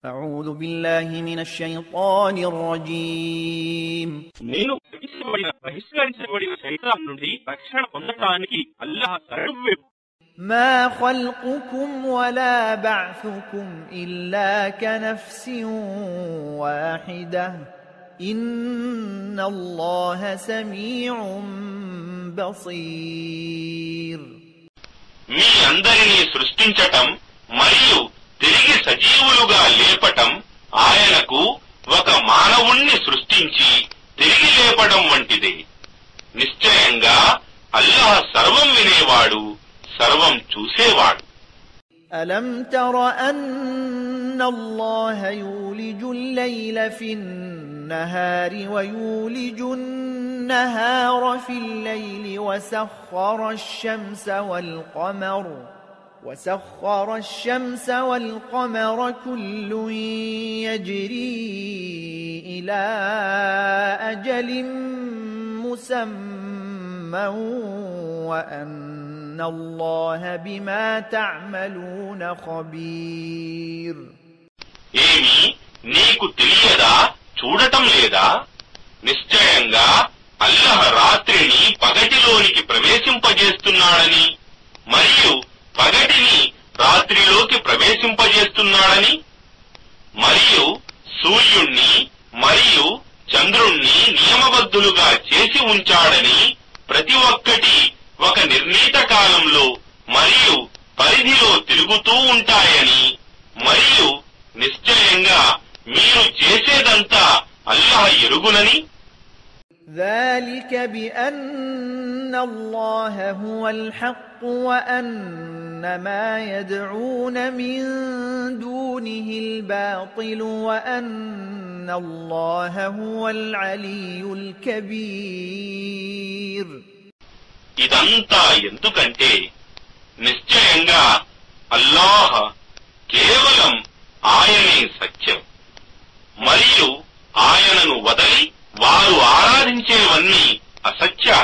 أعوذ بالله من الشيطان الرجيم నేను బహిష్కరించబడిన శైతాన్ నుండి రక్షణ పొందడానికి అల్లాహ్ శరణు. ما خلقكم ولا بعثكم إلا كنفس واحدة إن الله سميع بصير. మీ అందరినీ సృష్టించటం మరియు తిరిగి సజీవులుగా లేపటం ఆయనకు ఒక మానవుణ్ణి సృష్టించి తిరిగి లేపడం వంటిదే. నిశ్చయంగా అల్లాహ్ సర్వం వినేవాడు, సర్వం చూసేవాడు. ألم تر أن الله يولج الليل في النهار ويولج النهار في الليل وسخر الشمس والقمر كل يجري إلى أجل مسمى وأن الله بما تعملون خبير. ఏమి నీకు తెలియదా, చూడటం లేదా? నిశ్చయంగా అల్లాహ్ రాత్రిని పగటిలోనికి ప్రవేశింపజేస్తున్నాడని మరియు పగటిని రాత్రిలోకి ప్రవేశింపజేస్తున్నాడని మరియు సూర్యుణ్ణి మరియు చంద్రుణ్ణి నియమబద్ధులుగా చేసి ఉంచాడని, ప్రతి ఒక్కటి ఒక నిర్ణీత కాలంలో మరియు పరిధిలో తిరుగుతూ ఉంటాయని, మరియు నిశ్చయంగా మీరు చేసేదంతా అల్లాహ్ ఎరుగునని. ذلك بأن الله هو الحق وأن ما يدعون من دونه الباطل وأن الله هو العلي الكبير. ఇదంతా ఎందుకంటే నిశ్చయంగా అల్లాహ్ కేవలం ఆయనే సత్యం మరియు ఆయనను వదలి వారు ఆరాధించేవన్నీ అసత్యాలు.